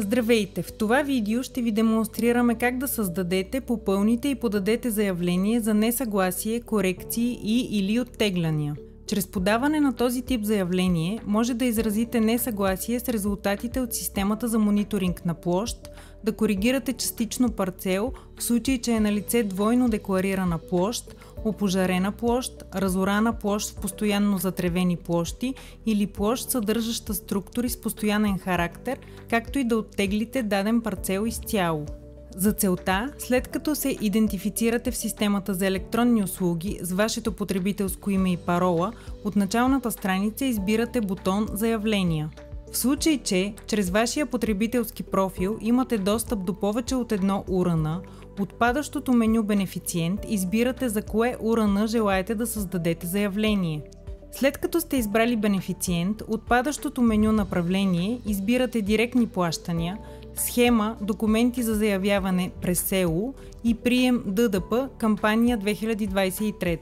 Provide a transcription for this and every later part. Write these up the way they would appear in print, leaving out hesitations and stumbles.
Здравейте! В това видео ще ви демонстрираме как да създадете, попълните и подадете заявление за несъгласие, корекции и/или оттегляния. Чрез подаване на този тип заявление може да изразите несъгласие с резултатите от системата за мониторинг на площ, да коригирате частично парцел в случай, че е налице двойно декларирана площ, опожарена площ, разорана площ в постоянно затревени площи или площ, съдържаща структури с постоянен характер, както и да оттеглите даден парцел изцяло. За целта, след като се идентифицирате в системата за електронни услуги с вашето потребителско име и парола, от началната страница избирате бутон Заявления. В случай, че чрез вашия потребителски профил имате достъп до повече от едно УРН, от падащото меню Бенефициент избирате за кое УРН желаете да създадете заявление. След като сте избрали бенефициент, от падащото меню Направление избирате Директни плащания, Схема, Документи за заявяване през СЕУ и Прием ДДП кампания 2023.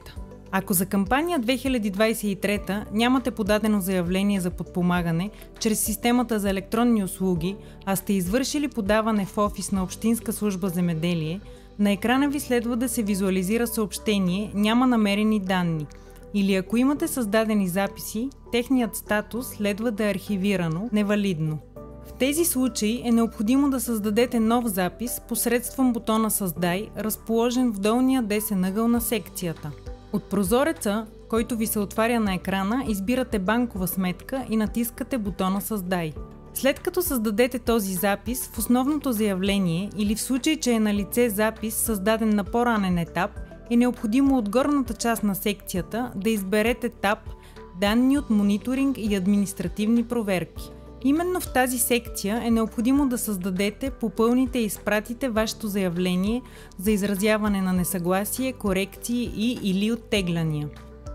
Ако за кампания 2023 нямате подадено заявление за подпомагане чрез системата за електронни услуги, а сте извършили подаване в офис на Общинска служба земеделие, на екрана ви следва да се визуализира съобщение "Няма намерени данни", или ако имате създадени записи, техният статус следва да е архивирано, невалидно. В тези случаи е необходимо да създадете нов запис посредством бутона Създай, разположен в долния десен ъгъл на секцията. От прозореца, който ви се отваря на екрана, избирате банкова сметка и натискате бутона Създай. След като създадете този запис, в основното заявление или в случай, че е налице запис, създаден на по-ранен етап, е необходимо от горната част на секцията да изберете таб "Данни от мониторинг и административни проверки". Именно в тази секция е необходимо да създадете, попълните и изпратите вашето заявление за изразяване на несъгласие, корекции и/или оттегляния.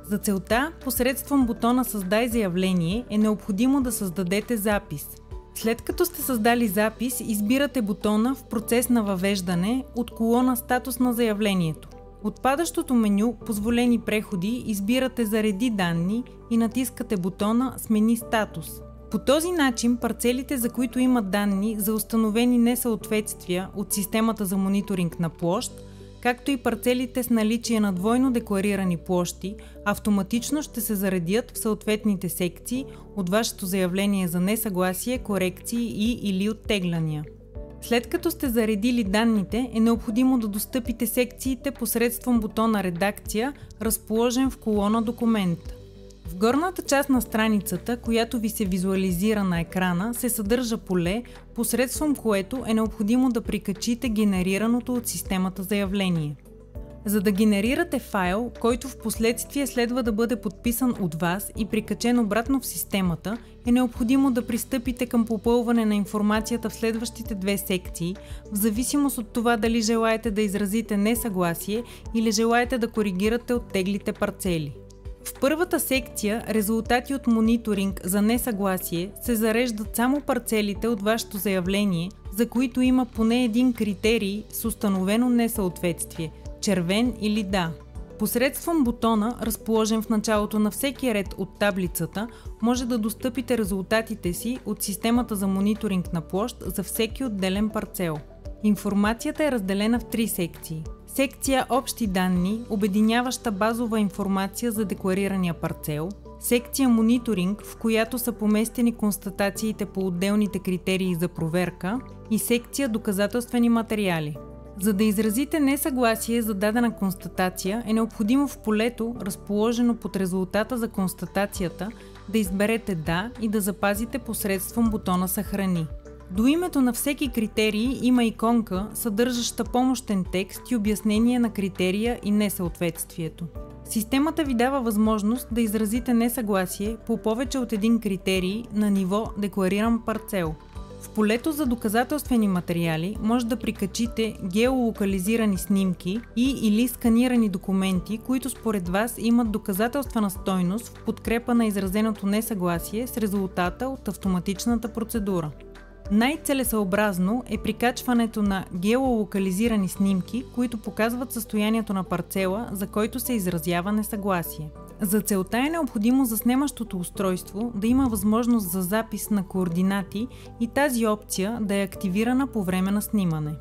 За целта, посредством бутона Създай заявление е необходимо да създадете запис. След като сте създали запис, избирате бутона "В процес на въвеждане" от колона "Статус на заявлението". От падащото меню "Позволени преходи" избирате "Зареди данни" и натискате бутона "Смени статус". По този начин парцелите, за които имат данни за установени несъответствия от системата за мониторинг на площ, както и парцелите с наличие на двойно декларирани площи, автоматично ще се заредят в съответните секции от вашето заявление за несъгласие, корекции и/или оттегляния. След като сте заредили данните, е необходимо да достъпите секциите посредством бутона Редакция, разположен в колона Документ. В горната част на страницата, която ви се визуализира на екрана, се съдържа поле, посредством което е необходимо да прикачите генерираното от системата заявление. За да генерирате файл, който в последствие следва да бъде подписан от вас и прикачен обратно в системата, е необходимо да пристъпите към попълване на информацията в следващите две секции, в зависимост от това дали желаете да изразите несъгласие или желаете да коригирате оттеглите парцели. В първата секция "Резултати от мониторинг за несъгласие" се зареждат само парцелите от вашето заявление, за които има поне един критерий с установено несъответствие – червен или да. Посредством бутона, разположен в началото на всеки ред от таблицата, може да достъпите резултатите си от системата за мониторинг на площ за всеки отделен парцел. Информацията е разделена в три секции. Секция "Общи данни", обединяваща базова информация за декларирания парцел, секция "Мониторинг", в която са поместени констатациите по отделните критерии за проверка, и секция "Доказателствени материали". За да изразите несъгласие за дадена констатация, е необходимо в полето, разположено под резултата за констатацията, да изберете "Да" и да запазите посредством бутона "Съхрани". До името на всеки критерий има иконка, съдържаща помощен текст и обяснение на критерия и несъответствието. Системата ви дава възможност да изразите несъгласие по повече от един критерий на ниво "Деклариран парцел". В полето за доказателствени материали може да прикачите геолокализирани снимки и/или сканирани документи, които според вас имат доказателствена стойност в подкрепа на изразеното несъгласие с резултата от автоматичната процедура. Най-целесъобразно е прикачването на геолокализирани снимки, които показват състоянието на парцела, за който се изразява несъгласие. За целта е необходимо заснемащото устройство да има възможност за запис на координати и тази опция да е активирана по време на снимане.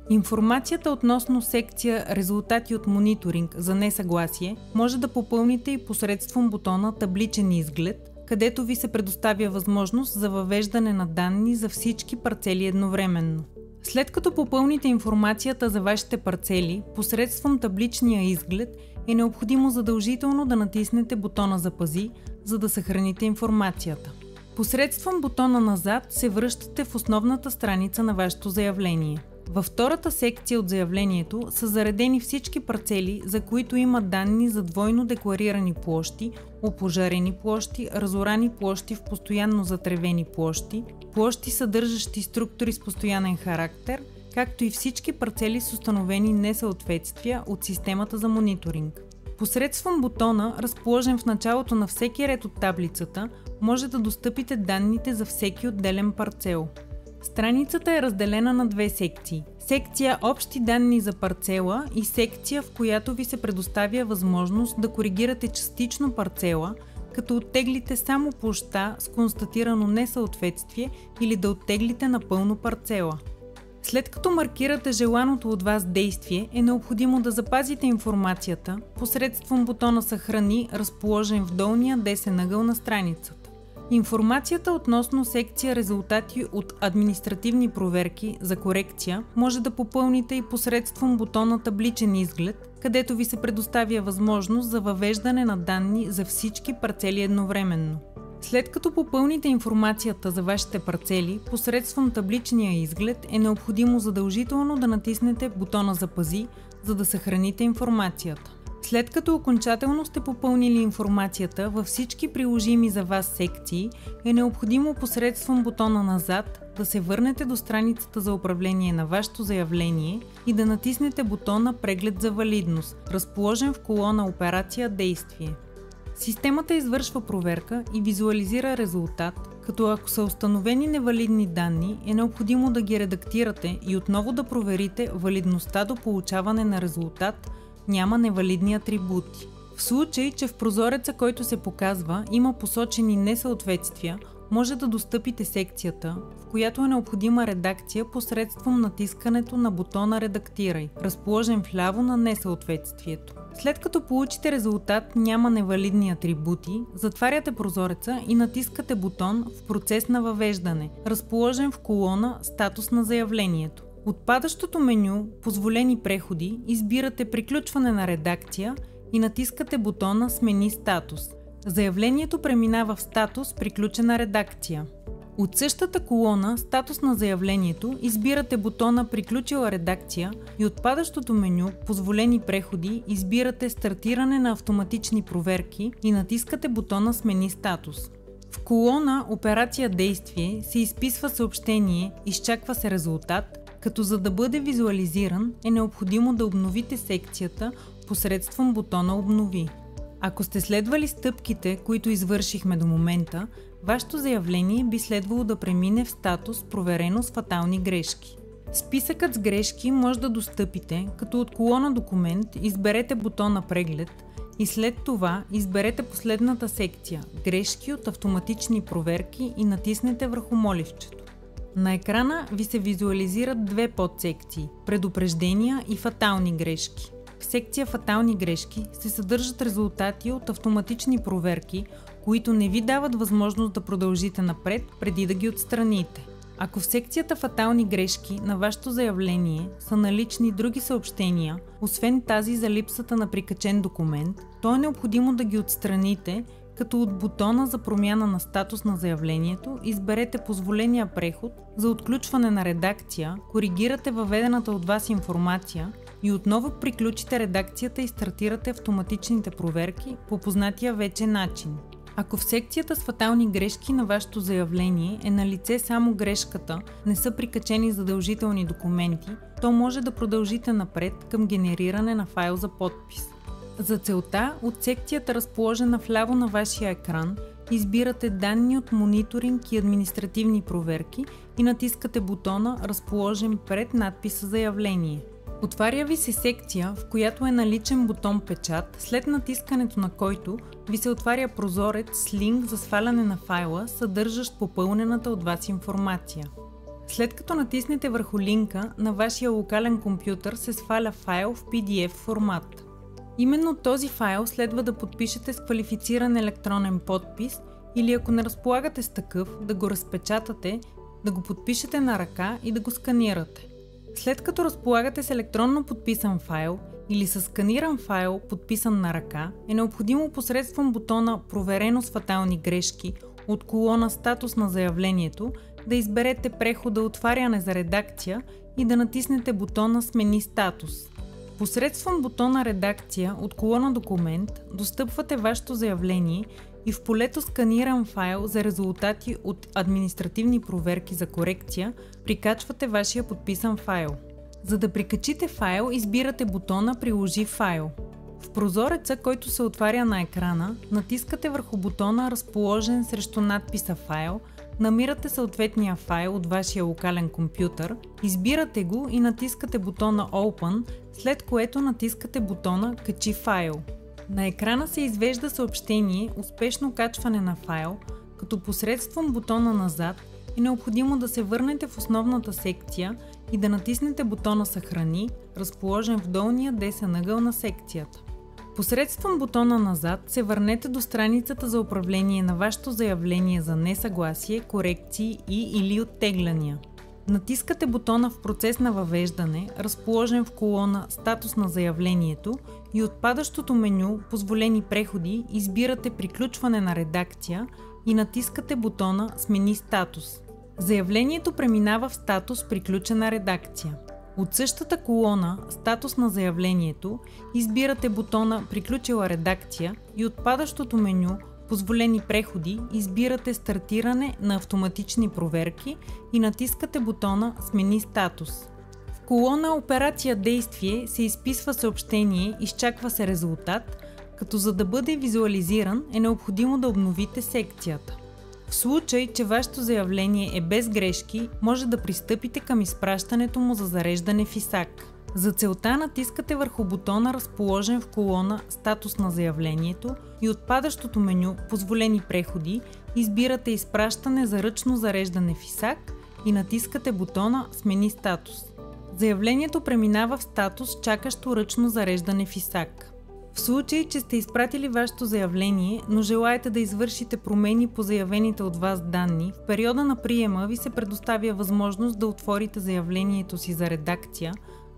Информацията относно секция "Резултати от мониторинг" за несъгласие може да попълните и посредством бутона "Табличен изглед", където ви се предоставя възможност за въвеждане на данни за всички парцели едновременно. След като попълните информацията за вашите парцели посредством табличния изглед, е необходимо задължително да натиснете бутона "Запази", за да съхраните информацията. Посредством бутона "Назад" се връщате в основната страница на вашето заявление. Във втората секция от заявлението са заредени всички парцели, за които има данни за двойно декларирани площи, опожарени площи, разорани площи в постоянно затревени площи, площи съдържащи структури с постоянен характер, както и всички парцели с установени несъответствия от системата за мониторинг. Посредством бутона, разположен в началото на всеки ред от таблицата, може да достъпите данните за всеки отделен парцел. Страницата е разделена на две секции. Секция "Общи данни за парцела" и секция, в която ви се предоставя възможност да коригирате частично парцела, като оттеглите само площта с констатирано несъответствие или да оттеглите напълно парцела. След като маркирате желаното от вас действие, е необходимо да запазите информацията посредством бутона "Съхрани", разположен в долния десен ъгъл на страницата. Информацията относно секция "Резултати от административни проверки" за корекция може да попълните и посредством бутона "Табличен изглед", където ви се предоставя възможност за въвеждане на данни за всички парцели едновременно. След като попълните информацията за вашите парцели посредством табличния изглед, е необходимо задължително да натиснете бутона "Запази", за да съхраните информацията. След като окончателно сте попълнили информацията във всички приложими за вас секции, е необходимо посредством бутона "Назад" да се върнете до страницата за управление на вашето заявление и да натиснете бутона "Преглед за валидност", разположен в колона "Операция действие". Системата извършва проверка и визуализира резултат, като ако са установени невалидни данни, е необходимо да ги редактирате и отново да проверите валидността до получаване на резултат, няма невалидни атрибути. В случай, че в прозореца, който се показва, има посочени несъответствия, може да достъпите секцията, в която е необходима редакция посредством натискането на бутона "Редактирай", разположен вляво на несъответствието. След като получите резултат "Няма невалидни атрибути", затваряте прозореца и натискате бутон "В процес на въвеждане", разположен в колона "Статус на заявлението". От падащото меню "Позволени преходи" избирате "Приключване на редакция" и натискате бутона "Смени статус". Заявлението преминава в статус "Приключена редакция". От същата колона "Статус на заявлението" избирате бутона "Приключила редакция" и от падащото меню "Позволени преходи" избирате "Стартиране на автоматични проверки" и натискате бутона "Смени статус". В колона "Операция действие" се изписва съобщение "Изчаква се резултат", като за да бъде визуализиран е необходимо да обновите секцията посредством бутона "Обнови". Ако сте следвали стъпките, които извършихме до момента, вашето заявление би следвало да премине в статус "Проверено с фатални грешки". Списъкът с грешки може да достъпите, като от колона "Документ" изберете бутона "Преглед" и след това изберете последната секция "Грешки от автоматични проверки" и натиснете върху моливчето. На екрана ви се визуализират две подсекции – "Предупреждения" и "Фатални грешки". В секция "Фатални грешки" се съдържат резултати от автоматични проверки, които не ви дават възможност да продължите напред преди да ги отстраните. Ако в секцията "Фатални грешки" на вашето заявление са налични други съобщения, освен тази за липсата на прикачен документ, то е необходимо да ги отстраните, като от бутона за промяна на статус на заявлението изберете "Позволения преход", за отключване на редакция, коригирате въведената от вас информация и отново приключите редакцията и стартирате автоматичните проверки по познатия вече начин. Ако в секцията с "Фатални грешки" на вашето заявление е налице само грешката, не са прикачени задължителни документи, то може да продължите напред към генериране на файл за подпис. За целта, от секцията, разположена вляво на вашия екран, избирате "Данни от мониторинг и административни проверки" и натискате бутона, разположен пред надписа "Заявление". Отваря ви се секция, в която е наличен бутон печат, след натискането на който ви се отваря прозорец с линк за сваляне на файла, съдържащ попълнената от вас информация. След като натиснете върху линка, на вашия локален компютър се сваля файл в PDF формат. Именно този файл следва да подпишете с квалифициран електронен подпис или ако не разполагате с такъв, да го разпечатате, да го подпишете на ръка и да го сканирате. След като разполагате с електронно подписан файл или с сканиран файл, подписан на ръка, е необходимо посредством бутона "Проверено с фатални грешки" от колона "Статус на заявлението" да изберете прехода "Отваряне за редакция" и да натиснете бутона "Смени статус". Посредством бутона "Редакция" от колона "Документ" достъпвате вашето заявление и в полето "Сканиран файл" за резултати от административни проверки за корекция прикачвате вашия подписан файл. За да прикачите файл, избирате бутона "Приложи файл". В прозореца, който се отваря на екрана, натискате върху бутона, разположен срещу надписа "Файл", намирате съответния файл от вашия локален компютър, избирате го и натискате бутона "Open", след което натискате бутона "Качи файл". На екрана се извежда съобщение "Успешно качване на файл", като посредством бутона "Назад" е необходимо да се върнете в основната секция и да натиснете бутона "Съхрани", разположен в долния десен ъгъл на секцията. Посредством бутона "Назад" се върнете до страницата за управление на вашето заявление за несъгласие, корекции и/или оттегляния. Натискате бутона "В процес на въвеждане", разположен в колона "Статус на заявлението", и от падащото меню "Позволени преходи" избирате "Приключване на редакция" и натискате бутона "Смени статус". Заявлението преминава в статус "Приключена редакция". От същата колона "Статус на заявлението" избирате бутона "Приключила редакция" и от падащото меню "Позволени преходи" избирате "Стартиране на автоматични проверки" и натискате бутона "Смени статус". В колона "Операция действие" се изписва съобщение "Изчаква се резултат", като за да бъде визуализиран е необходимо да обновите секцията. В случай, че вашето заявление е без грешки, може да пристъпите към изпращането му за зареждане в ИСАК. За целта натискате върху бутона, разположен в колона "Статус на заявлението", и от падащото меню "Позволени преходи" избирате "Изпращане за ръчно зареждане в ИСАК" и натискате бутона "Смени статус". Заявлението преминава в статус "Чакащо ръчно зареждане в ИСАК". В случай, че сте изпратили вашето заявление, но желаете да извършите промени по заявените от вас данни, в периода на приема ви се предоставя възможност да отворите заявлението си за редакция,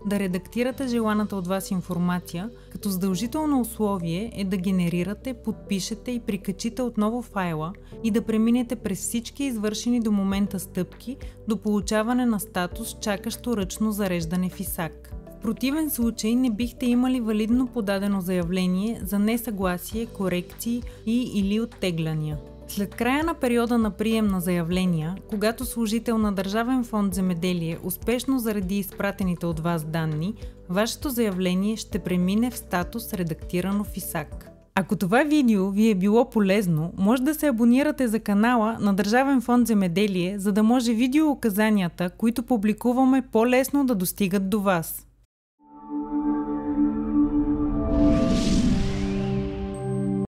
да редактирате желаната от вас информация, като задължително условие е да генерирате, подпишете и прикачите отново файла и да преминете през всички извършени до момента стъпки до получаване на статус "Чакащо ръчно зареждане в ИСАК". В противен случай не бихте имали валидно подадено заявление за несъгласие, корекции и/или оттегляния. След края на периода на прием на заявления, когато служител на Държавен фонд "Земеделие" успешно зареди изпратените от вас данни, вашето заявление ще премине в статус "Редактирано в ИСАК". Ако това видео ви е било полезно, може да се абонирате за канала на Държавен фонд "Земеделие", за да може видеоуказанията, които публикуваме, по-лесно да достигат до вас.